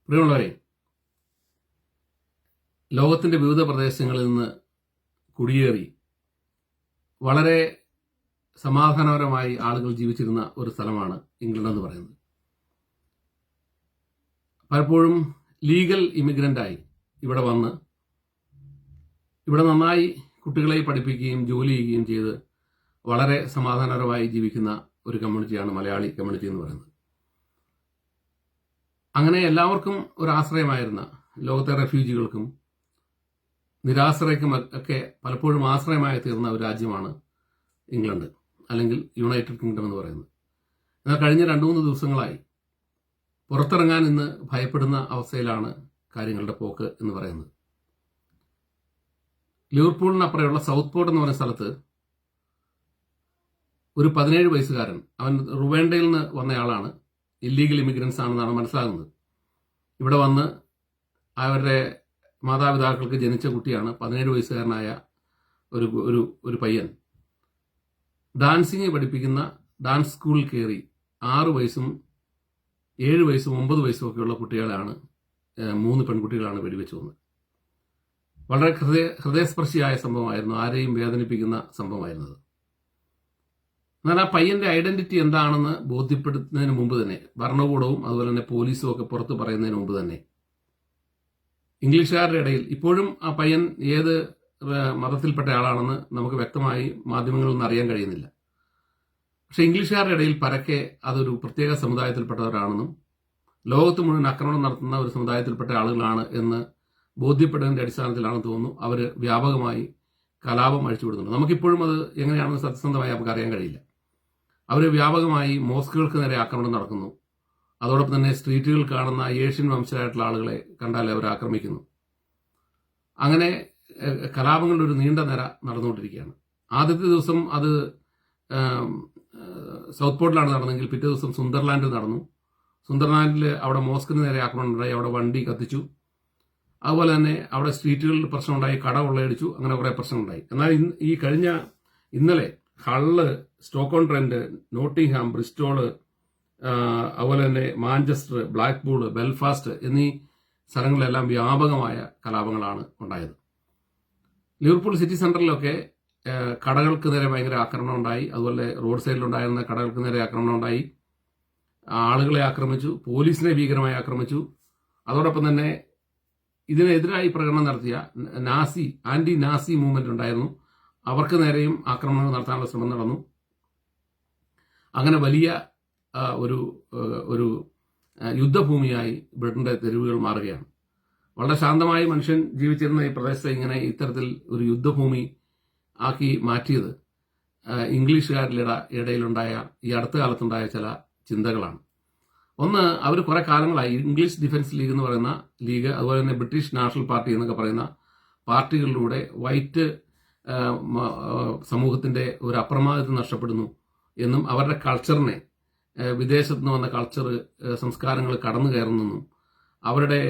പ്രിയമുള്ളവരെ, ലോകത്തിന്റെ വിവിധ പ്രദേശങ്ങളിൽ നിന്ന് കുടിയേറി വളരെ സമാധാനപരമായി ആളുകൾ ജീവിച്ചിരുന്ന ഒരു സ്ഥലമാണ് ഇംഗ്ലണ്ട് എന്ന് പറയുന്നത്. പലപ്പോഴും ലീഗൽ ഇമിഗ്രൻ്റായി ഇവിടെ വന്ന് ഇവിടെ നന്നായി കുട്ടികളെ പഠിപ്പിക്കുകയും ജോലി ചെയ്യുകയും ചെയ്ത് വളരെ സമാധാനപരമായി ജീവിക്കുന്ന ഒരു കമ്മ്യൂണിറ്റിയാണ് മലയാളി കമ്മ്യൂണിറ്റി എന്ന് പറയുന്നത്. അങ്ങനെ എല്ലാവർക്കും ഒരു ആശ്രയമായിരുന്ന ലോകത്തെ റെഫ്യൂജികൾക്കും നിരാശ്രയക്കും ഒക്കെ പലപ്പോഴും ആശ്രയമായി തീർന്ന ഒരു രാജ്യമാണ് ഇംഗ്ലണ്ട്, അല്ലെങ്കിൽ യുണൈറ്റഡ് കിങ്ഡം എന്ന് പറയുന്നത്. എന്നാൽ കഴിഞ്ഞ 2-3 ദിവസങ്ങളായി പുറത്തിറങ്ങാൻ ഇന്ന് ഭയപ്പെടുന്ന അവസ്ഥയിലാണ് കാര്യങ്ങളുടെ പോക്ക് എന്ന് പറയുന്നത്. ലിവർപൂളിനപ്പുറയുള്ള സൗത്ത് പോർട്ട് എന്ന് പറയുന്ന സ്ഥലത്ത് ഒരു 17 വയസ്സുകാരൻ, അവൻ റുവാണ്ടയിൽ നിന്ന് വന്നയാളാണ്, ഇല്ലീഗൽ ഇമിഗ്രൻസ് ആണെന്നാണ് മനസ്സിലാകുന്നത്. ഇവിടെ വന്ന് അവരുടെ മാതാപിതാക്കൾക്ക് ജനിച്ച കുട്ടിയാണ്. 17 വയസ്സുകാരനായ ഒരു പയ്യൻ ഡാൻസിങ് പഠിപ്പിക്കുന്ന ഡാൻസ് സ്കൂളിൽ കയറി 6 വയസ്സും 7 വയസ്സും 9 വയസ്സും ഒക്കെയുള്ള കുട്ടികളാണ്, 3 പെൺകുട്ടികളാണ് വെടിവെച്ച് വന്നത്. വളരെ ഹൃദയസ്പർശിയായ സംഭവമായിരുന്നു, ആരെയും വേദനിപ്പിക്കുന്ന സംഭവമായിരുന്നത്. എന്നാൽ ആ പയ്യന്റെ ഐഡന്റിറ്റി എന്താണെന്ന് ബോധ്യപ്പെടുത്തുന്നതിന് മുമ്പ് തന്നെ ഭരണകൂടവും അതുപോലെ തന്നെ പോലീസും ഒക്കെ പുറത്ത് പറയുന്നതിന് മുമ്പ് തന്നെ ഇംഗ്ലീഷുകാരുടെ ഇടയിൽ ഇപ്പോഴും ആ പയ്യൻ ഏത് മതത്തിൽപ്പെട്ട ആളാണെന്ന് നമുക്ക് വ്യക്തമായി മാധ്യമങ്ങളിൽ നിന്ന് അറിയാൻ കഴിയുന്നില്ല. പക്ഷെ ഇംഗ്ലീഷുകാരുടെ ഇടയിൽ പരക്കെ അതൊരു പ്രത്യേക സമുദായത്തിൽപ്പെട്ടവരാണെന്നും ലോകത്ത് മുഴുവൻ ആക്രമണം നടത്തുന്ന ഒരു സമുദായത്തിൽപ്പെട്ട ആളുകളാണ് എന്ന് ബോധ്യപ്പെടുന്നതിന്റെ അടിസ്ഥാനത്തിലാണെന്ന് തോന്നുന്നു അവർ വ്യാപകമായി കലാപം അഴിച്ചുവിടുന്നുണ്ട്. നമുക്കിപ്പോഴും അത് എങ്ങനെയാണെന്ന് സത്യസന്ധമായി നമുക്ക് അറിയാൻ കഴിയില്ല. അവർ വ്യാപകമായി മോസ്കുകൾക്ക് നേരെ ആക്രമണം നടക്കുന്നു. അതോടൊപ്പം തന്നെ സ്ട്രീറ്റുകൾ കാണുന്ന ഏഷ്യൻ വംശജരായിട്ടുള്ള ആളുകളെ കണ്ടാൽ അവർ ആക്രമിക്കുന്നു. അങ്ങനെ കലാപങ്ങളുടെ ഒരു നീണ്ട നിര നടന്നുകൊണ്ടിരിക്കുകയാണ്. ആദ്യത്തെ ദിവസം അത് സൗത്ത് പോർട്ടിലാണ് നടന്നെങ്കിൽ പിറ്റേ ദിവസം സുന്ദർലാൻഡിൽ നടന്നു. സുന്ദർലാൻഡിൽ അവിടെ മോസ്കിന് നേരെ ആക്രമണം ഉണ്ടായി, അവിടെ വണ്ടി കത്തിച്ചു. അതുപോലെ തന്നെ അവിടെ സ്ട്രീറ്റുകളിൽ പ്രശ്നമുണ്ടായി, കട കൊള്ളയടിച്ചു, അങ്ങനെ കുറേ പ്രശ്നമുണ്ടായി. എന്നാൽ ഇന്നലെ ഹള്ള്, സ്റ്റോക്കോൺ ട്രെന്റ്, നോട്ടിംഗ്ഹാം, ബ്രിസ്റ്റോള്, അതുപോലെ തന്നെ മാഞ്ചസ്റ്റർ, ബ്ലാക്ക്പൂൾ, ബെൽഫാസ്റ്റ് എന്നീ സ്ഥലങ്ങളിലെല്ലാം വ്യാപകമായ കലാപങ്ങളാണ് ഉണ്ടായത്. ലിവർപൂൾ സിറ്റി സെന്ററിലൊക്കെ കടകൾക്ക് നേരെ ഭയങ്കര ആക്രമണം ഉണ്ടായി. അതുപോലെ റോഡ് സൈഡിലുണ്ടായിരുന്ന കടകൾക്ക് നേരെ ആക്രമണം ഉണ്ടായി. ആളുകളെ ആക്രമിച്ചു, പോലീസിനെ ഭീകരമായി ആക്രമിച്ചു. അതോടൊപ്പം തന്നെ ഇതിനെതിരായി പ്രകടനം നടത്തിയ ആന്റി നാസി മൂവ്മെന്റ് ഉണ്ടായിരുന്നു, അവർക്ക് നേരെയും ആക്രമണങ്ങൾ നടത്താനുള്ള ശ്രമം നടന്നു. അങ്ങനെ വലിയ ഒരു യുദ്ധഭൂമിയായി ബ്രിട്ടന്റെ തെരുവുകൾ മാറുകയാണ്. വളരെ ശാന്തമായി മനുഷ്യൻ ജീവിച്ചിരുന്ന ഈ പ്രദേശത്തെ ഇങ്ങനെ ഇത്തരത്തിൽ ഒരു യുദ്ധഭൂമി ആക്കി മാറ്റിയത് ഇംഗ്ലീഷുകാരുടെ ഇടയിലുണ്ടായ ഈ അടുത്ത കാലത്തുണ്ടായ ചില ചിന്തകളാണ്. ഒന്ന്, അവർ കുറെ കാലങ്ങളായി ഇംഗ്ലീഷ് ഡിഫൻസ് ലീഗ് എന്ന് പറയുന്ന ലീഗ്, അതുപോലെ തന്നെ ബ്രിട്ടീഷ് നാഷണൽ പാർട്ടി എന്നൊക്കെ പറയുന്ന പാർട്ടികളിലൂടെ വൈറ്റ് സമൂഹത്തിന്റെ ഒരു അപ്രമാദിത്വം നഷ്ടപ്പെടുന്നു എന്നും അവരുടെ കൾച്ചറിനെ, വിദേശത്ത് നിന്ന് വന്ന കൾച്ചർ സംസ്കാരങ്ങൾ കടന്നു കയറുന്നെന്നും അവരുടെ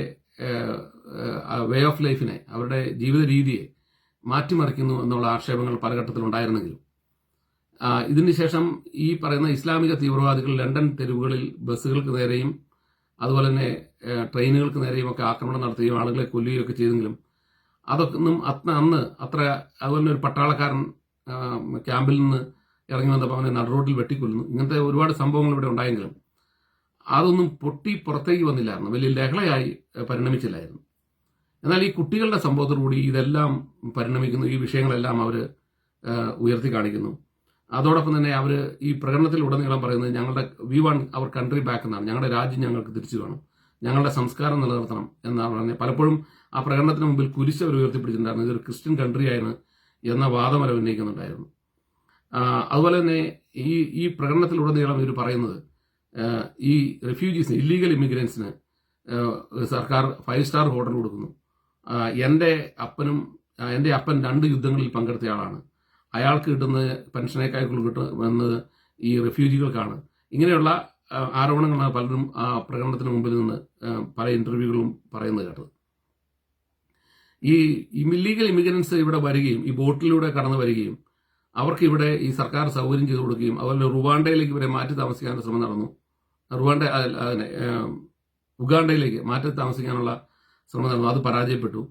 വേ ഓഫ് ലൈഫിനെ, അവരുടെ ജീവിത രീതിയെ മാറ്റിമറിക്കുന്നു എന്നുള്ള ആക്ഷേപങ്ങൾ പല ഘട്ടത്തിലുണ്ടായിരുന്നെങ്കിലും ഇതിനുശേഷം ഈ പറയുന്ന ഇസ്ലാമിക തീവ്രവാദികൾ ലണ്ടൻ തെരുവുകളിൽ ബസ്സുകൾക്ക് നേരെയും അതുപോലെ തന്നെ ട്രെയിനുകൾക്ക് നേരെയും ഒക്കെ ആക്രമണം നടത്തുകയും ആളുകളെ കൊല്ലുകയും ഒക്കെ ചെയ്തെങ്കിലും അതൊക്കെ അന്ന് അത്ര, അതുപോലെ ഒരു പട്ടാളക്കാരൻ ക്യാമ്പിൽ നിന്ന് ഇറങ്ങി വന്നപ്പോൾ അവനെ നടുറോഡിൽ വെട്ടിക്കൊല്ലുന്നു, ഇങ്ങനത്തെ ഒരുപാട് സംഭവങ്ങൾ ഇവിടെ ഉണ്ടായെങ്കിലും അതൊന്നും പൊട്ടി പുറത്തേക്ക് വന്നില്ലായിരുന്നു, വലിയ ലഹളയായി പരിണമിച്ചില്ലായിരുന്നു. എന്നാൽ ഈ കുട്ടികളുടെ സംഭവത്തോടുകൂടി ഇതെല്ലാം പരിണമിക്കുന്നു, ഈ വിഷയങ്ങളെല്ലാം അവർ ഉയർത്തി കാണിക്കുന്നു. അതോടൊപ്പം തന്നെ അവർ ഈ പ്രകടനത്തിലുടനീളം പറയുന്നത് we want our country back എന്നാണ്, ഞങ്ങളുടെ രാജ്യം ഞങ്ങൾക്ക് തിരിച്ചു വേണം, ഞങ്ങളുടെ സംസ്കാരം നിലനിർത്തണം എന്നാണ് പറഞ്ഞത്. പലപ്പോഴും ആ പ്രകടനത്തിന് മുമ്പിൽ കുരിശ് അവർ ഉയർത്തിപ്പിടിച്ചിട്ടുണ്ടായിരുന്നു, ഇതൊരു ക്രിസ്ത്യൻ കൺട്രിയാണ് എന്ന വാദം അവർ ഉന്നയിക്കുന്നുണ്ടായിരുന്നു. അതുപോലെ തന്നെ ഈ പ്രകടനത്തിലുടനീളം ഇവർ പറയുന്നത് ഈ റെഫ്യൂജീസിന്, ഇല്ലീഗൽ ഇമിഗ്രൻസിന് സർക്കാർ 5 സ്റ്റാർ ഹോട്ടൽ കൊടുക്കുന്നു. എൻ്റെ അപ്പൻ 2 യുദ്ധങ്ങളിൽ പങ്കെടുത്തയാളാണ്, അയാൾക്ക് കിട്ടുന്ന പെൻഷനേക്കാൾ കിട്ടുന്നത് ഈ റെഫ്യൂജികൾക്കാണ്. ഇങ്ങനെയുള്ള ആരോപണങ്ങളാണ് പലരും ആ പ്രകടനത്തിന് മുമ്പിൽ നിന്ന് പല ഇന്റർവ്യൂകളും പറയുന്നത് കേട്ടത്. ഈ ഇല്ലീഗൽ ഇമിഗ്രൻസ് ഇവിടെ വരികയും ഈ ബോട്ടിലൂടെ കടന്നു വരികയും അവർക്ക് ഇവിടെ ഈ സർക്കാർ സൗകര്യം ചെയ്തു കൊടുക്കുകയും അതുപോലെ റുവാണ്ടയിലേക്ക് ഇവരെ മാറ്റി താമസിക്കാനുള്ള ശ്രമം നടന്നു. റുവാണ്ട ഉഗാണ്ടയിലേക്ക് മാറ്റി താമസിക്കാനുള്ള ശ്രമം നടന്നു. അത് പരാജയപ്പെട്ടു.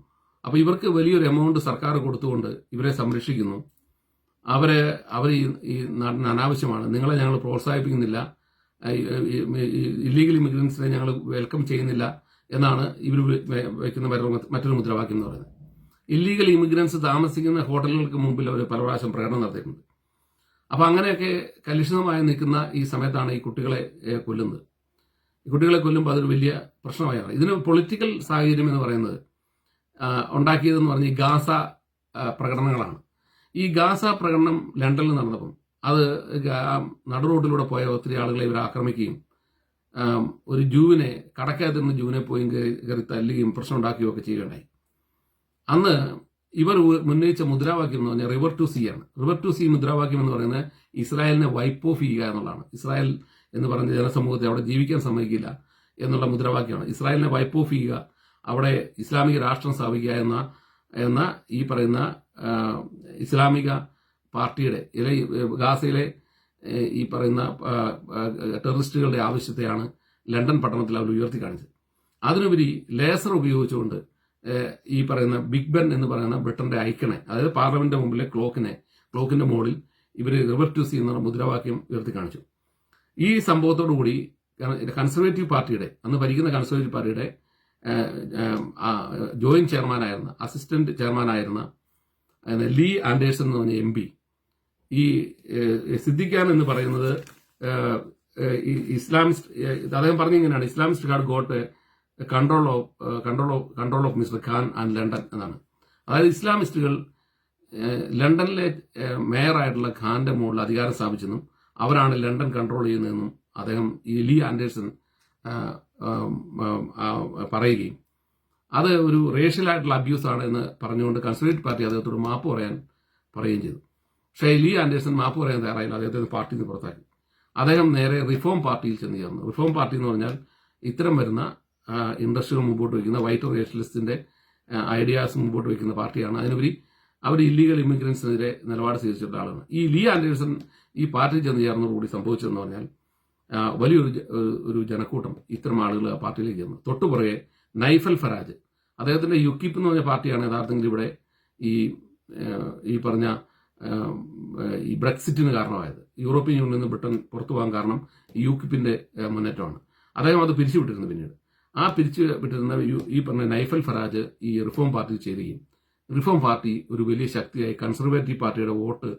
അപ്പോൾ ഇവർക്ക് വലിയൊരു എമൗണ്ട് സർക്കാർ കൊടുത്തുകൊണ്ട് ഇവരെ സംരക്ഷിക്കുന്നു. അവർ ഈ നാടിന് അനാവശ്യമാണ്, നിങ്ങളെ ഞങ്ങൾ പ്രോത്സാഹിപ്പിക്കുന്നില്ല, ഇല്ലീഗൽ ഇമിഗ്രൻസിനെ ഞങ്ങൾ വെൽക്കം ചെയ്യുന്നില്ല എന്നാണ് ഇവർ വയ്ക്കുന്ന മറ്റൊരു മുദ്രാവാക്യം എന്ന് പറയുന്നത്. ഇല്ലീഗൽ ഇമിഗ്രൻസ് താമസിക്കുന്ന ഹോട്ടലുകൾക്ക് മുമ്പിൽ അവർ പല പ്രാവശ്യം പ്രകടനം നടത്തിയിട്ടുണ്ട്. അപ്പോൾ അങ്ങനെയൊക്കെ കലുഷിതമായി നിൽക്കുന്ന ഈ സമയത്താണ് ഈ കുട്ടികളെ കൊല്ലുന്നത്. ഈ കുട്ടികളെ കൊല്ലുമ്പോൾ അതൊരു വലിയ പ്രശ്നമായാണ്. ഇതിന് പൊളിറ്റിക്കൽ സാഹചര്യം എന്ന് പറയുന്നത് ഉണ്ടാക്കിയതെന്ന് പറഞ്ഞ് ഈ ഗാസ പ്രകടനങ്ങളാണ്. ഈ ഗാസ പ്രകടനം ലണ്ടനിൽ നടന്നപ്പം അത് നടു റോഡിലൂടെ പോയ ഒത്തിരി ആളുകളെ ഇവർ ആക്രമിക്കുകയും ഒരു ജൂവിനെ, കടക്കകത്തിരുന്ന ജൂവിനെ പോയി കയറി തല്ലുകയും പ്രശ്നം ഉണ്ടാക്കുകയും ഒക്കെ ചെയ്യുകയുണ്ടായി. അന്ന് ഇവർ ഉന്നയിച്ച മുദ്രാവാക്യം എന്ന് പറഞ്ഞാൽ റിവർ ടു സീ ആണ്. റിവർ ടു സീ മുദ്രാവാക്യം എന്ന് പറയുന്നത് ഇസ്രായേലിനെ വൈപ്പ് ഓഫ് ചെയ്യുക എന്നുള്ളതാണ്. ഇസ്രായേൽ എന്ന് പറഞ്ഞ ജനസമൂഹത്തെ അവിടെ ജീവിക്കാൻ സമ്മതിക്കില്ല എന്നുള്ള മുദ്രാവാക്യമാണ്. ഇസ്രായേലിനെ വൈപ്പ് ഓഫ് ചെയ്യുക, അവിടെ ഇസ്ലാമിക രാഷ്ട്രം സ്ഥാപിക്കുക എന്ന ഈ പറയുന്ന ഇസ്ലാമിക പാർട്ടിയുടെ ഗാസയിലെ ഈ പറയുന്ന ടെററിസ്റ്റുകളുടെ ആവശ്യത്തെയാണ് ലണ്ടൻ പട്ടണത്തിൽ അവർ ഉയർത്തി കാണിച്ചത്. അതിനുപരി ലേസർ ഉപയോഗിച്ചുകൊണ്ട് ഈ പറയുന്ന ബിഗ് ബെൻ എന്ന് പറയുന്ന ബ്രിട്ടന്റെ ഐക്കണെ, അതായത് പാർലമെന്റിന്റെ മുമ്പിലെ ക്ലോക്കിന്റെ മുകളിൽ ഇവർ റിവർ ടു സീ എന്ന മുദ്രാവാക്യം ഉയർത്തി കാണിച്ചു. ഈ സംഭവത്തോടുകൂടി കൺസർവേറ്റീവ് പാർട്ടിയുടെ, അന്ന് ഭരിക്കുന്ന കൺസർവേറ്റീവ് പാർട്ടിയുടെ ജോയിന്റ് ചെയർമാനായിരുന്ന, അസിസ്റ്റന്റ് ചെയർമാനായിരുന്ന ലീ ആൻഡേഴ്സൺ എന്ന് പറഞ്ഞ MP, ഈ സിദ്ദിഖാൻ എന്ന് പറയുന്നത് ഇസ്ലാമിസ്റ്റ്, അദ്ദേഹം പറഞ്ഞിങ്ങനെയാണ്, Islamist had got control of mister Khan and London എന്നാണ്. അതായത് ഇസ്ലാമിസ്റ്റുകൾ ലണ്ടനിലെ മേയറായിട്ടുള്ള ഖാന്റെ മുകളിൽ അധികാരം സ്ഥാപിച്ചെന്നും അവരാണ് ലണ്ടൻ കൺട്രോൾ ചെയ്യുന്നതെന്നും അദ്ദേഹം ഈ ലീ ആൻഡേഴ്സൺ പറയുകയും അത് ഒരു റേഷ്യലായിട്ടുള്ള അബ്യൂസാണ് എന്ന് പറഞ്ഞുകൊണ്ട് കൺസർവേറ്റീവ് പാർട്ടി അദ്ദേഹത്തോട് മാപ്പ് പറയുകയും ചെയ്തു. പക്ഷേ ലീ ആൻഡേഴ്സൺ മാപ്പ് പറയാൻ തയ്യാറായില്ല, അദ്ദേഹത്തെ പാർട്ടിയിൽ നിന്ന് പുറത്താക്കി. അദ്ദേഹം നേരെ റിഫോം പാർട്ടിയിൽ ചെന്ന് ചേർന്നു. റിഫോം പാർട്ടി എന്ന് പറഞ്ഞാൽ ഇത്തരം വരുന്ന ഇൻഡസ്ട്രികൾ മുമ്പോട്ട് വയ്ക്കുന്ന വൈറ്റ് റേഷ്യലിസ്റ്റിന്റെ ഐഡിയാസ് മുമ്പോട്ട് വയ്ക്കുന്ന പാർട്ടിയാണ്. അതിനുപരി അവർ ഇല്ലീഗൽ ഇമിഗ്രൻസിനെതിരെ നിലപാട് സ്വീകരിച്ചിട്ടുള്ള ആളാണ്. ഈ ലീ ആൻഡേഴ്സൺ ഈ പാർട്ടിയിൽ ചെന്ന് ചേർന്നതോടുകൂടി സംഭവിച്ചതെന്ന് പറഞ്ഞാൽ വലിയൊരു ജനക്കൂട്ടം ഇത്തരം ആളുകൾ ആ പാർട്ടിയിലേക്ക് ചെന്നു. തൊട്ടുപുറകെ നൈഫൽ ഫരാജ്, അദ്ദേഹത്തിന്റെ യുക്കിപ്പ് എന്ന് പറഞ്ഞ പാർട്ടിയാണ് യഥാർത്ഥത്തിൽ ഇവിടെ ഈ പറഞ്ഞ ഈ ബ്രെക്സിറ്റിന് കാരണമായത്. യൂറോപ്യൻ യൂണിയനിൽ നിന്ന് ബ്രിട്ടൻ പുറത്തു പോകാൻ കാരണം യുക്കിപ്പിന്റെ മുന്നേറ്റമാണ്. അദ്ദേഹം അത് പിരിച്ചുവിട്ടിരുന്നു. പിന്നീട് ആ പിരിച്ചുവിട്ടിരുന്ന ഈ പറഞ്ഞ നൈഫൽ ഫരാജ് ഈ റിഫോം പാർട്ടിയിൽ ചേരുകയും റിഫോം പാർട്ടി ഒരു വലിയ ശക്തിയായി കൺസർവേറ്റീവ് പാർട്ടിയുടെ വോട്ട്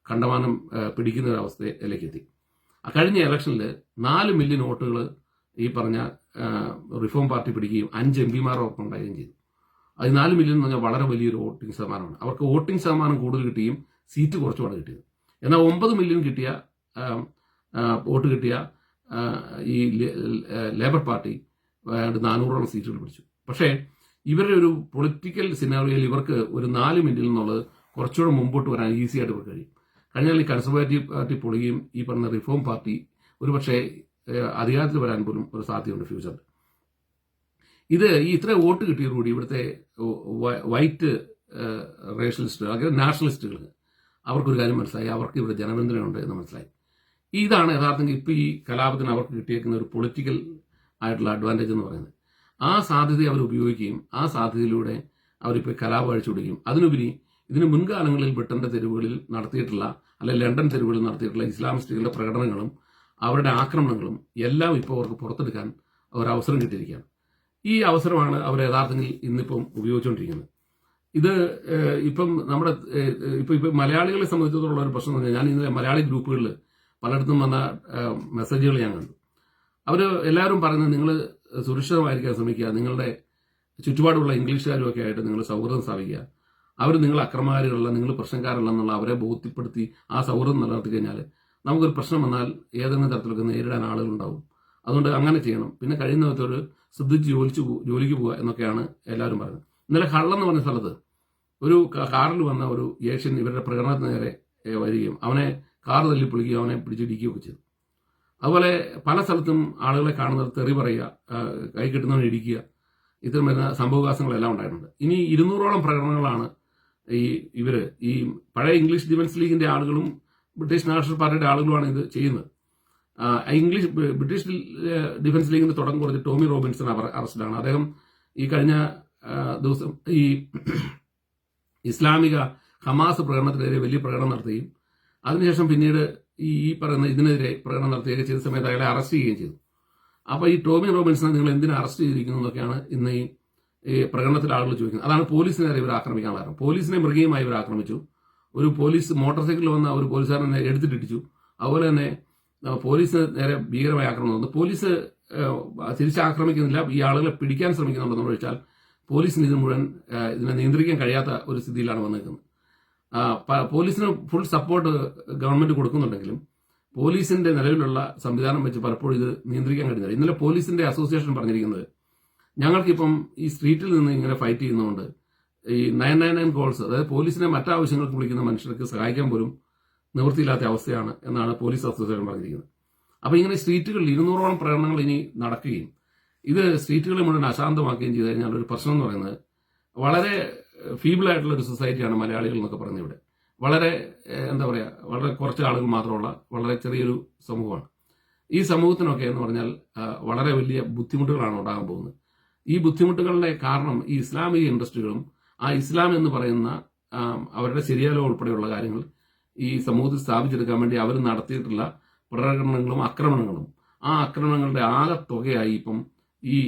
കണ്ടമാനം പിടിക്കുന്ന ഒരു അവസ്ഥയിലേക്ക് എത്തി. കഴിഞ്ഞ ഇലക്ഷനിൽ 4 മില്യൺ വോട്ടുകൾ ഈ പറഞ്ഞ റിഫോം പാർട്ടി പിടിക്കുകയും 5 MP ഒക്കെ ഉണ്ടാവുകയും ചെയ്തു. അത് 4 മില്യൺ എന്ന് പറഞ്ഞാൽ വളരെ വലിയൊരു വോട്ടിംഗ് ശതമാനമാണ്. അവർക്ക് വോട്ടിംഗ് ശതമാനം കൂടുതൽ കിട്ടുകയും സീറ്റ് കുറച്ചുമാണ് കിട്ടിയത്. എന്നാൽ 9 മില്യൺ വോട്ട് കിട്ടിയ ഈ ലേബർ പാർട്ടി 400ഓളം സീറ്റുകൾ പിടിച്ചു. പക്ഷേ ഇവരുടെ ഒരു പൊളിറ്റിക്കൽ സിനാറിയോയിൽ ഇവർക്ക് ഒരു 4 മില്യൺ എന്നുള്ളത് കുറച്ചുകൂടെ മുമ്പോട്ട് വരാൻ ഈസി ആയിട്ട് കഴിയും. കഴിഞ്ഞാൽ ഈ കൺസർവേറ്റീവ് പാർട്ടി പൊളിയും ഈ പറഞ്ഞ റിഫോം പാർട്ടി ഒരുപക്ഷെ അധികാരത്തിൽ വരാൻ പോലും ഒരു സാധ്യതയുണ്ട് ഫ്യൂച്ചറിൽ. ഇത് ഈ ഇത്ര വോട്ട് കിട്ടിയതോടുകൂടി ഇവിടുത്തെ വൈറ്റ് റേഷ്യലിസ്റ്റുകൾ, അങ്ങനെ നാഷണലിസ്റ്റുകൾ അവർക്കൊരു കാര്യം മനസ്സിലായി, അവർക്ക് ഇവിടെ ജനപിന്തുണയുണ്ട് എന്ന് മനസ്സിലായി. ഇതാണ് യഥാർത്ഥത്തിൽ ഇപ്പോൾ ഈ കലാപത്തിന് അവർക്ക് കിട്ടിയേക്കുന്ന ഒരു പൊളിറ്റിക്കൽ ആയിട്ടുള്ള അഡ്വാൻറ്റേജ് എന്ന് പറയുന്നത്. ആ സാധ്യതയെ അവർ ഉപയോഗിക്കുകയും ആ സാധ്യതയിലൂടെ അവരിപ്പോൾ കലാപം അഴിച്ചുവിടുകയും അതിനുപരി ഇതിന് മുൻകാലങ്ങളിൽ ബ്രിട്ടന്റെ തെരുവുകളിൽ നടത്തിയിട്ടുള്ള അല്ലെങ്കിൽ ലണ്ടൻ തെരുവുകളിൽ നടത്തിയിട്ടുള്ള ഇസ്ലാമിസ്റ്റുകളുടെ പ്രകടനങ്ങളും അവരുടെ ആക്രമണങ്ങളും എല്ലാം ഇപ്പോൾ അവർക്ക് പുറത്തെടുക്കാൻ ഒരവസരം കിട്ടിയിരിക്കുകയാണ്. ഈ അവസരമാണ് അവർ യഥാർത്ഥത്തിൽ ഇന്നിപ്പം ഉപയോഗിച്ചുകൊണ്ടിരിക്കുന്നത്. ഇത് ഇപ്പം നമ്മുടെ ഇപ്പം മലയാളികളെ സംബന്ധിച്ചിടത്തോളം ഒരു പ്രശ്നം എന്ന് പറഞ്ഞാൽ, ഞാൻ ഇന്നലെ മലയാളി ഗ്രൂപ്പുകളിൽ പലയിടത്തും വന്ന മെസ്സേജുകൾ ഞാൻ കണ്ടു. അവർ എല്ലാവരും പറയുന്നത് നിങ്ങൾ സുരക്ഷിതമായിരിക്കാൻ ശ്രമിക്കുക, നിങ്ങളുടെ ചുറ്റുപാടുള്ള ഇംഗ്ലീഷുകാരും ഒക്കെ ആയിട്ട് നിങ്ങൾ സൗഹൃദം സ്ഥാപിക്കുക, അവർ നിങ്ങൾ അക്രമകാരികളല്ല, നിങ്ങൾ പ്രശ്നക്കാരല്ല എന്നുള്ള അവരെ ബോധ്യപ്പെടുത്തി ആ സൗഹൃദം നിലനിർത്തി കഴിഞ്ഞാൽ നമുക്കൊരു പ്രശ്നം വന്നാൽ ഏതെങ്കിലും തരത്തിലൊക്കെ നേരിടാൻ ആളുകളുണ്ടാവും. അതുകൊണ്ട് അങ്ങനെ ചെയ്യണം. പിന്നെ കഴിയുന്ന വിധത്തിൽ ശ്രദ്ധിച്ച് ജോലിക്ക് പോവുക എന്നൊക്കെയാണ് എല്ലാവരും പറയുന്നത്. ഇന്നലെ ഹള്ളം എന്ന് പറഞ്ഞ സ്ഥലത്ത് ഒരു കാറിൽ വന്ന ഒരു ഏഷ്യൻ ഇവരുടെ പ്രകടനത്തിന് നേരെ വരികയും അവനെ കാർ തല്ലി പൊളിക്കുകയും അവനെ പിടിച്ചിടിക്കുകയൊക്കെ ചെയ്തു. അതുപോലെ പല സ്ഥലത്തും ആളുകളെ കാണുന്നത് തെറി പറയുക, കൈ കിട്ടുന്നവനെ ഇടിക്കുക, ഇത്തരം വരുന്ന സംഭവവികാസങ്ങളെല്ലാം ഉണ്ടായിട്ടുണ്ട്. ഇനി 200ഓളം പ്രകടനങ്ങളാണ് ഈ പഴയ ഇംഗ്ലീഷ് ഡിഫൻസ് ലീഗിന്റെ ആളുകളും ബ്രിട്ടീഷ് നാഷണൽ പാർട്ടിയുടെ ആളുകളുമാണ് ഇത് ചെയ്യുന്നത്. ബ്രിട്ടീഷ് ഡിഫൻസ് ലീഗിന്റെ തുടക്കം കുറിച്ച് ടോമി റോബിൻസൺ അറസ്റ്റിലാണ്. അദ്ദേഹം ഈ കഴിഞ്ഞ ദിവസം ഈ ഇസ്ലാമിക ഹമാസ് പ്രകടനത്തിനെതിരെ വലിയ പ്രകടനം നടത്തുകയും അതിനുശേഷം പിന്നീട് ഈ പറയുന്ന ഇതിനെതിരെ പ്രകടനം നടത്തുകയൊക്കെ ചെയ്ത സമയത്ത് അയാളെ അറസ്റ്റ് ചെയ്യുകയും ചെയ്തു. അപ്പോൾ ഈ ടോമി റോബിൻസനെ നിങ്ങൾ എന്തിനാ അറസ്റ്റ് ചെയ്തിരിക്കുന്നു എന്നൊക്കെയാണ് ഇന്ന് ഈ പ്രകടനത്തിൽ ആളുകൾ ചോദിക്കുന്നത്. അതാണ് പോലീസിനെ ഇവർ ആക്രമിക്കാൻ കാരണം. പോലീസിനെ മൃഗീയമായി ഇവർ ആക്രമിച്ചു. ഒരു പോലീസ് മോട്ടോർ സൈക്കിളിൽ വന്ന ഒരു പോലീസുകാരനെ എടുത്തിട്ടിടിച്ചു. അതുപോലെ തന്നെ പോലീസ് നേരെ ഭീകരമായി ആക്രമണം നടന്നു. പോലീസ് തിരിച്ചാക്രമിക്കുന്നില്ല, ഈ ആളുകളെ പിടിക്കാൻ ശ്രമിക്കുന്നുണ്ടെന്ന് ചോദിച്ചാൽ പോലീസിന് ഇതിനെ നിയന്ത്രിക്കാൻ കഴിയാത്ത ഒരു സ്ഥിതിയിലാണ് വന്നിരിക്കുന്നത്. പോലീസിന് ഫുൾ സപ്പോർട്ട് ഗവൺമെന്റ് കൊടുക്കുന്നുണ്ടെങ്കിലും പോലീസിന്റെ നിലവിലുള്ള സംവിധാനം വെച്ച് പലപ്പോഴും ഇത് നിയന്ത്രിക്കാൻ കഴിയുന്നില്ല. ഇന്നലെ പോലീസിന്റെ അസോസിയേഷൻ പറഞ്ഞിരിക്കുന്നത്, ഞങ്ങൾക്കിപ്പം ഈ സ്ട്രീറ്റിൽ നിന്ന് ഇങ്ങനെ ഫൈറ്റ് ചെയ്യുന്നതുകൊണ്ട് ഈ 999 കോൾസ്, അതായത് പോലീസിനെ മറ്റാവശ്യങ്ങൾക്ക് വിളിക്കുന്ന മനുഷ്യർക്ക് സഹായിക്കാൻ പോലും നിവൃത്തിയില്ലാത്ത അവസ്ഥയാണ് എന്നാണ് പോലീസ് അസോസിയേഷൻ പറഞ്ഞിരിക്കുന്നത്. അപ്പോൾ ഇങ്ങനെ സ്ട്രീറ്റുകളിൽ 200ഓളം പ്രകടനങ്ങൾ ഇനി നടക്കുകയും ഇത് സ്ട്രീറ്റുകളെ മുഴുവൻ അശാന്തമാക്കുകയും ചെയ്തു കഴിഞ്ഞാൽ ഒരു പ്രശ്നം എന്ന് പറയുന്നത് വളരെ ഫീബിളായിട്ടുള്ള ഒരു സൊസൈറ്റിയാണ് മലയാളികൾ എന്നൊക്കെ പറയുന്നത്. ഇവിടെ വളരെ എന്താ പറയുക, വളരെ കുറച്ച് ആളുകൾ മാത്രമുള്ള വളരെ ചെറിയൊരു സമൂഹമാണ്. ഈ സമൂഹത്തിനൊക്കെ എന്ന് പറഞ്ഞാൽ വളരെ വലിയ ബുദ്ധിമുട്ടുകളാണ് ഉണ്ടാകാൻ പോകുന്നത്. ഈ ബുദ്ധിമുട്ടുകളുടെ കാരണം ഈ ഇസ്ലാമിക ഇൻഡസ്ട്രികളും ആ ഇസ്ലാം എന്ന് പറയുന്ന അവരുടെ ശരിയാലോ ഉൾപ്പെടെയുള്ള കാര്യങ്ങൾ ഈ സമൂഹത്തിൽ സ്ഥാപിച്ചെടുക്കാൻ വേണ്ടി അവർ നടത്തിയിട്ടുള്ള പ്രകടനങ്ങളും ആക്രമണങ്ങളും, ആ ആക്രമണങ്ങളുടെ ആകെ തുകയായി ഇപ്പം ഈ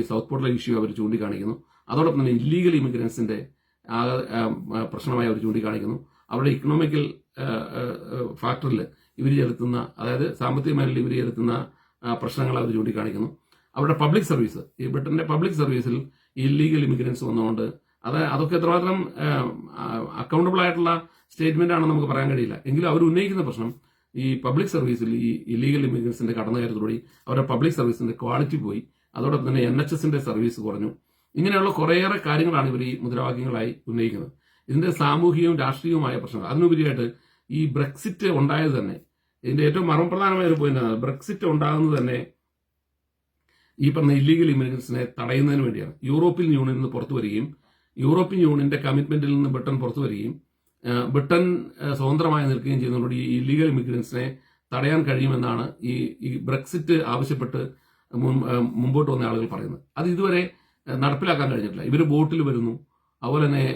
സൗത്ത് പോർട്ടിലെ ഇഷ്യൂ അവർ ചൂണ്ടിക്കാണിക്കുന്നു. അതോടൊപ്പം തന്നെ ഇല്ലീഗൽ ഇമിഗ്രൻസിന്റെ പ്രശ്നമായി അവർ ചൂണ്ടിക്കാണിക്കുന്നു. അവരുടെ ഇക്കണോമിക്കൽ ഫാക്ടറിൽ ഇവർ ചെലുത്തുന്ന, അതായത് സാമ്പത്തിക മേഖലയിൽ ഇവർ ചെലുത്തുന്ന പ്രശ്നങ്ങൾ അവർ ചൂണ്ടിക്കാണിക്കുന്നു. അവരുടെ പബ്ലിക് സർവീസ്, ഈ ബ്രിട്ടന്റെ പബ്ലിക് സർവീസിൽ ഇല്ലീഗൽ ഇമിഗ്രൻസ് വന്നുകൊണ്ട് അതൊക്കെ എത്രമാത്രം അക്കൗണ്ടബിൾ ആയിട്ടുള്ള സ്റ്റേറ്റ്മെന്റ് ആണെന്ന് നമുക്ക് പറയാൻ കഴിയില്ല. എങ്കിലും അവർ ഉന്നയിക്കുന്ന പ്രശ്നം ഈ പബ്ലിക് സർവീസിൽ ഈ ഇല്ലീഗൽ ഇമിഗ്രൻസിന്റെ കടന്നുകയറ്റത്തോടെ അവരുടെ പബ്ലിക് സർവീസിന്റെ ക്വാളിറ്റി പോയി. അതോടൊപ്പം തന്നെ NHSന്റെ സർവീസ് കുറഞ്ഞു. ഇങ്ങനെയുള്ള കുറേയേറെ കാര്യങ്ങളാണ് ഇവർ ഈ മുദ്രാവാക്യങ്ങളായി ഉന്നയിക്കുന്നത്. ഇതിന്റെ സാമൂഹികവും രാഷ്ട്രീയവുമായ പ്രശ്നങ്ങൾ. അതിനുപരിയായിട്ട് ഈ ബ്രെക്സിറ്റ് ഉണ്ടായത് തന്നെ, ഇതിന്റെ ഏറ്റവും മർമ്മപ്രധാനമായ ഒരു പോയിന്റ് ആണ്, ബ്രെക്സിറ്റ് ഉണ്ടാകുന്നത് തന്നെ ഈ പറഞ്ഞ ഇല്ലീഗൽ ഇമിഗ്രൻസിനെ തടയുന്നതിന് വേണ്ടിയാണ്. യൂറോപ്യൻ യൂണിയനിൽ നിന്ന് പുറത്തു വരികയും യൂറോപ്യൻ യൂണിയന്റെ കമ്മിറ്റ്മെന്റിൽ നിന്ന് ബ്രിട്ടൻ പുറത്തു വരികയും ബ്രിട്ടൻ സ്വതന്ത്രമായി നിൽക്കുകയും ചെയ്യുന്നതോടുകൂടി ഈ ഇല്ലീഗൽ ഇമിഗ്രൻസിനെ തടയാൻ കഴിയുമെന്നാണ് ഈ ബ്രെക്സിറ്റ് ആവശ്യപ്പെട്ട് മുമ്പോട്ട് വന്ന ആളുകൾ പറയുന്നത്. അത് ഇതുവരെ നടപ്പിലാക്കാൻ കഴിഞ്ഞിട്ടില്ല. ഇവർ ബോട്ടിൽ വരുന്നു, അതുപോലെ തന്നെ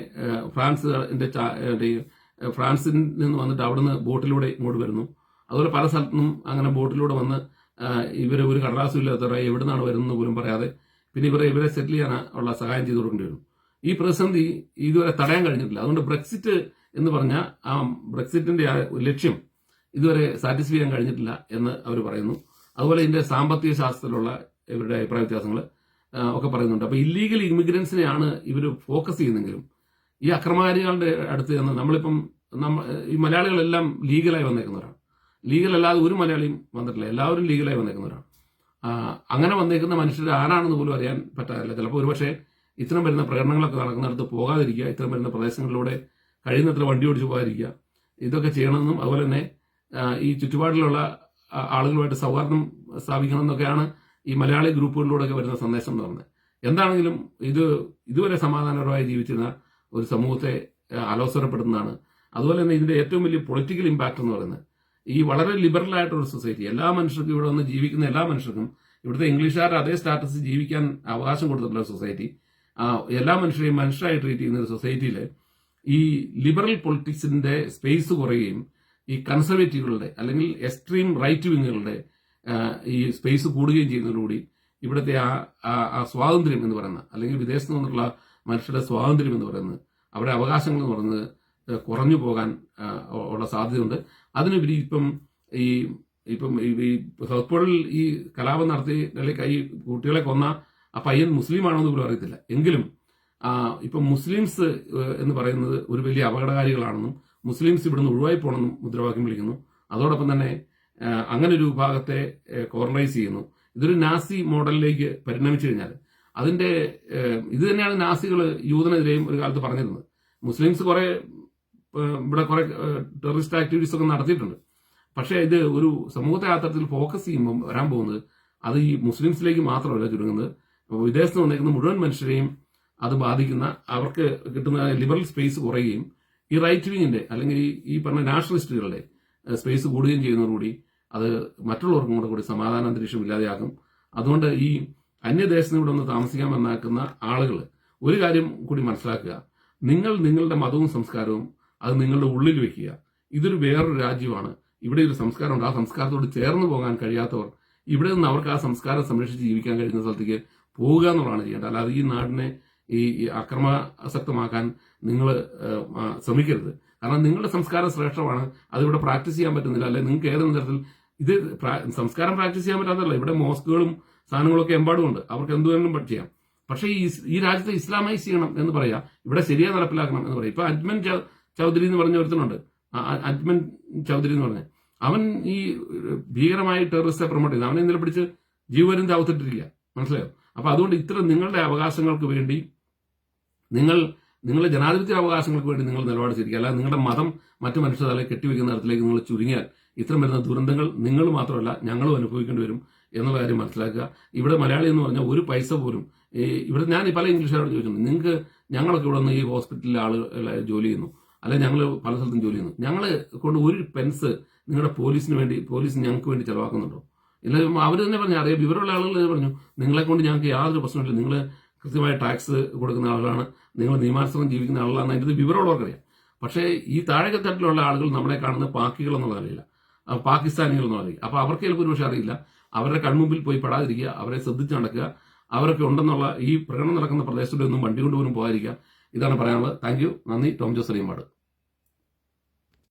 ഫ്രാൻസിൽ നിന്ന് വന്നിട്ട് അവിടുന്ന് ബോട്ടിലൂടെ ഇങ്ങോട്ട് വരുന്നു. അതുപോലെ പല സ്ഥലത്തുനിന്നും അങ്ങനെ ബോട്ടിലൂടെ വന്ന് ഇവർ ഒരു കടലാസും ഇല്ലാത്തവരായി എവിടെ നിന്നാണ് വരുന്നത് പോലും പറയാതെ പിന്നെ ഇവരെ സെറ്റിൽ ചെയ്യാനുള്ള സഹായം ചെയ്തു കൊടുക്കേണ്ടി വരും. ഈ പ്രതിസന്ധി ഇതുവരെ തടയാൻ കഴിഞ്ഞിട്ടില്ല. അതുകൊണ്ട് ബ്രെക്സിറ്റ് എന്ന് പറഞ്ഞാൽ ആ ബ്രെക്സിറ്റിന്റെ ആ ലക്ഷ്യം ഇതുവരെ സാറ്റിസ്ഫൈ ചെയ്യാൻ കഴിഞ്ഞിട്ടില്ല എന്ന് അവർ പറയുന്നു. അതുപോലെ ഇതിന്റെ സാമ്പത്തിക ശാസ്ത്രത്തിലുള്ള ഇവരുടെ അഭിപ്രായ വ്യത്യാസങ്ങൾ ഒക്കെ പറയുന്നുണ്ട്. അപ്പോൾ ഇല്ലീഗൽ ഇമിഗ്രൻസിനെയാണ് ഇവർ ഫോക്കസ് ചെയ്യുന്നെങ്കിലും ഈ അക്രമകാരികളുടെ അടുത്ത് നിന്ന് നമ്മളിപ്പം ഈ മലയാളികളെല്ലാം ലീഗലായി വന്നേക്കുന്നവരാണ്. ലീഗൽ അല്ലാതെ ഒരു മലയാളിയും വന്നിട്ടില്ല, എല്ലാവരും ലീഗലായി വന്നേക്കുന്നവരാണ്. അങ്ങനെ വന്നേക്കുന്ന മനുഷ്യർ ആരാണെന്ന് പോലും അറിയാൻ പറ്റാറില്ല. ചിലപ്പോൾ ഒരുപക്ഷെ ഇത്തരം വരുന്ന പ്രകടനങ്ങളൊക്കെ നടക്കുന്നിടത്ത് പോകാതിരിക്കുക, ഇത്തരം വരുന്ന പ്രദേശങ്ങളിലൂടെ കഴിയുന്നത്ര വണ്ടി ഓടിച്ചു പോകാതിരിക്കുക, ഇതൊക്കെ ചെയ്യണമെന്നും അതുപോലെ തന്നെ ഈ ചുറ്റുപാടിലുള്ള ആളുകളുമായിട്ട് സൗഹാർദ്ദം സ്ഥാപിക്കണം എന്നൊക്കെയാണ് ഈ മലയാളി ഗ്രൂപ്പുകളിലൂടെയൊക്കെ വരുന്ന സന്ദേശം എന്ന് പറഞ്ഞത്. എന്താണെങ്കിലും ഇതുവരെ സമാധാനപരമായി ജീവിച്ചിരുന്ന ഒരു സമൂഹത്തെ അലോസരപ്പെടുന്നതാണ്. അതുപോലെ തന്നെ ഇതിന്റെ ഏറ്റവും വലിയ പൊളിറ്റിക്കൽ ഇമ്പാക്ട് എന്ന് പറയുന്നത് ഈ വളരെ ലിബറൽ ആയിട്ടൊരു സൊസൈറ്റി, എല്ലാ മനുഷ്യർക്കും ഇവിടെ വന്ന് ജീവിക്കുന്ന എല്ലാ മനുഷ്യർക്കും ഇവിടുത്തെ ഇംഗ്ലീഷുകാരുടെ അതേ സ്റ്റാറ്റസ് ജീവിക്കാൻ അവകാശം കൊടുത്തിട്ടുള്ള സൊസൈറ്റി, എല്ലാ മനുഷ്യരെയും മനുഷ്യരായി ട്രീറ്റ് ചെയ്യുന്ന ഒരു സൊസൈറ്റിയിൽ ഈ ലിബറൽ പൊളിറ്റിക്സിന്റെ സ്പേസ് കുറയുകയും ഈ കൺസർവേറ്റീവുകളുടെ അല്ലെങ്കിൽ എക്സ്ട്രീം റൈറ്റ് വിങ്ങുകളുടെ ഈ സ്പേസ് കൂടുകയും ചെയ്യുന്നതോടുകൂടി ഇവിടുത്തെ ആ സ്വാതന്ത്ര്യം എന്ന് പറയുന്ന അല്ലെങ്കിൽ വിദേശത്ത് നിന്നുള്ള മനുഷ്യരുടെ സ്വാതന്ത്ര്യം എന്ന് പറയുന്നത്, അവരുടെ അവകാശങ്ങൾ എന്ന് പറയുന്നത് കുറഞ്ഞു പോകാൻ ഉള്ള സാധ്യതയുണ്ട്. അതിനുപരി ഇപ്പം ഈ സൗത്ത് പോളിൽ ഈ കലാപം നടത്തി അല്ലെങ്കിൽ ഈ കുട്ടികളെ കൊന്ന ആ പയ്യൻ മുസ്ലിം ആണോ എന്ന് പോലും അറിയത്തില്ല. എങ്കിലും ഇപ്പം മുസ്ലിംസ് എന്ന് പറയുന്നത് ഒരു വലിയ അപകടകാരികളാണെന്നും മുസ്ലിംസ് ഇവിടുന്ന് ഒഴിവായി പോകണമെന്നും മുദ്രാവാക്യം വിളിക്കുന്നു. അതോടൊപ്പം തന്നെ അങ്ങനെ ഒരു വിഭാഗത്തെ കോർണറൈസ് ചെയ്യുന്നു. ഇതൊരു നാസി മോഡലിലേക്ക് പരിണമിച്ചു കഴിഞ്ഞാൽ അതിന്റെ ഇത് തന്നെയാണ് നാസികൾ യൂതനെതിരെയും ഒരു കാലത്ത് പറഞ്ഞിരുന്നത്. മുസ്ലിംസ് ഇവിടെ കുറെ ടെററിസ്റ്റ് ആക്ടിവിറ്റീസ് ഒക്കെ നടത്തിയിട്ടുണ്ട്. പക്ഷേ ഇത് ഒരു സമൂഹത്തെ ആ തരത്തിൽ ഫോക്കസ് ചെയ്യുമ്പോൾ വരാൻ പോകുന്നത് അത് ഈ മുസ്ലിംസിലേക്ക് മാത്രമല്ല ചുരുങ്ങുന്നത്, വിദേശത്ത് വന്നേക്കുന്ന മുഴുവൻ മനുഷ്യരെയും അത് ബാധിക്കുന്ന, അവർക്ക് കിട്ടുന്ന ലിബറൽ സ്പേസ് കുറയുകയും ഈ റൈറ്റ് വിങ്ങിന്റെ അല്ലെങ്കിൽ ഈ പറഞ്ഞ നാഷണലിസ്റ്റുകളുടെ സ്പേസ് കൂടുകയും ചെയ്യുന്നതോടുകൂടി അത് മറ്റുള്ളവർക്കും കൂടി സമാധാന അന്തരീക്ഷം ഇല്ലാതെയാകും. അതുകൊണ്ട് ഈ അന്യദേശത്ത് ഇവിടെ ഒന്ന് താമസിക്കാൻ വന്നാക്കുന്ന ആളുകൾ ഒരു കാര്യം കൂടി മനസ്സിലാക്കുക. നിങ്ങൾ നിങ്ങളുടെ മതവും സംസ്കാരവും അത് നിങ്ങളുടെ ഉള്ളിൽ വെക്കുക. ഇതൊരു വേറൊരു രാജ്യമാണ്. ഇവിടെ ഒരു സംസ്കാരമുണ്ട്. ആ സംസ്കാരത്തോട് ചേർന്ന് പോകാൻ കഴിയാത്തവർ ഇവിടെ നിന്ന് അവർക്ക് ആ സംസ്കാരം സംരക്ഷിച്ച് ജീവിക്കാൻ കഴിയുന്ന സ്ഥലത്തേക്ക് പോവുക എന്നുള്ളതാണ് ചെയ്യേണ്ടത്. അല്ലാതെ ഈ നാടിനെ ഈ അക്രമാസക്തമാക്കാൻ നിങ്ങൾ ശ്രമിക്കരുത്. കാരണം നിങ്ങളുടെ സംസ്കാരം ശ്രേഷ്ഠമാണ്. അതിവിടെ പ്രാക്ടീസ് ചെയ്യാൻ പറ്റുന്നില്ല. അല്ലെങ്കിൽ നിങ്ങൾക്ക് ഏതെങ്കിലും തരത്തിൽ ഇത് സംസ്കാരം പ്രാക്ടീസ് ചെയ്യാൻ പറ്റാത്തല്ല. ഇവിടെ മോസ്കുകളും സാധനങ്ങളൊക്കെ എമ്പാടുമുണ്ട്. അവർക്ക് എന്തുവേണമെങ്കിലും ചെയ്യാം. പക്ഷേ ഈ രാജ്യത്തെ ഇസ്ലാമൈസ് ചെയ്യണം എന്ന് പറയാം, ഇവിടെ ശരിയായി നടപ്പിലാക്കണം എന്ന് പറയാം. ഇപ്പൊ അജ്മൻ ചൗധരി എന്ന് പറഞ്ഞ ഒരുത്തനുണ്ട്, അജ്മൻ ചൗധരി എന്ന് പറഞ്ഞ അവൻ ഈ ഭീകരമായ ടെററിസ്റ്റെ പ്രൊമോട്ട് ചെയ്തു. അവനെ ഇന്നലെ പിടിച്ച് ജീവനും ചാവത്തിട്ടിരിക്കുക. മനസ്സിലായോ? അപ്പൊ അതുകൊണ്ട് ഇത്തരം നിങ്ങളുടെ അവകാശങ്ങൾക്ക് വേണ്ടി നിങ്ങളുടെ ജനാധിപത്യ അവകാശങ്ങൾക്ക് വേണ്ടി നിങ്ങൾ നിലപാട് സ്വീകരിക്കുക. അല്ലാതെ നിങ്ങളുടെ മതം മറ്റു മനുഷ്യർ തലയിൽ കെട്ടിവെക്കുന്ന തരത്തിലേക്ക് നിങ്ങൾ ചുരുങ്ങിയാൽ ഇത്തരം വരുന്ന ദുരന്തങ്ങൾ നിങ്ങൾ മാത്രമല്ല ഞങ്ങളും അനുഭവിക്കേണ്ടി വരും എന്നുള്ള കാര്യം മനസ്സിലാക്കുക. ഇവിടെ മലയാളി എന്ന് പറഞ്ഞാൽ ഒരു പൈസ പോലും ഇവിടെ ഞാൻ പല ഇംഗ്ലീഷുകാരോട് ചോദിച്ചിട്ടുണ്ട്, നിങ്ങൾക്ക് ഞങ്ങളൊക്കെ ഇവിടെ നിന്ന് ഈ ഹോസ്പിറ്റലിൽ ആളുകൾ ജോലി ചെയ്യുന്നു, അല്ലെങ്കിൽ ഞങ്ങൾ പല സ്ഥലത്തും ജോലി ചെയ്യുന്നു, ഞങ്ങൾ കൊണ്ട് ഒരു പെൻസ് നിങ്ങളുടെ പോലീസ് ഞങ്ങൾക്ക് വേണ്ടി ചെലവാക്കുന്നുണ്ടോ? ഇല്ല, അവർ തന്നെ പറഞ്ഞു, അറിയാം, വിവരമുള്ള ആളുകൾ പറഞ്ഞു, നിങ്ങളെ കൊണ്ട് ഞങ്ങൾക്ക് യാതൊരു പ്രശ്നമില്ല, നിങ്ങൾ കൃത്യമായ ടാക്സ് കൊടുക്കുന്ന ആളുകളാണ്, നിങ്ങൾ നിയമാനുസൃതം ജീവിക്കുന്ന ആളുകളാണ്, അതിൻ്റെ വിവരമുള്ളവർക്കറിയാം. പക്ഷേ ഈ താഴെത്തട്ടിലുള്ള ആളുകൾ നമ്മളെ കാണുന്ന പാക്കികൾ എന്നുള്ള അറിയില്ല, പാകിസ്ഥാനികൾ എന്നുള്ള അറിയില്ല. അപ്പോൾ അവർക്ക് ചിലപ്പോൾ ഒരു പക്ഷേ അറിയില്ല. അവരുടെ കൺമുമ്പിൽ പോയി പെടാതിരിക്കുക, അവരെ ശ്രദ്ധിച്ച് നടക്കുക. അവരൊക്കെ ഉണ്ടെന്നുള്ള ഈ പ്രകടനം നടക്കുന്ന പ്രദേശത്തിലൊന്നും വണ്ടി കൊണ്ടുപോലും പോകാതിരിക്കുക. ഇതാണ് പറയാനുള്ളത്. Thank you. നന്ദി. ടോം ജോസ് അലിയമ്പാട്.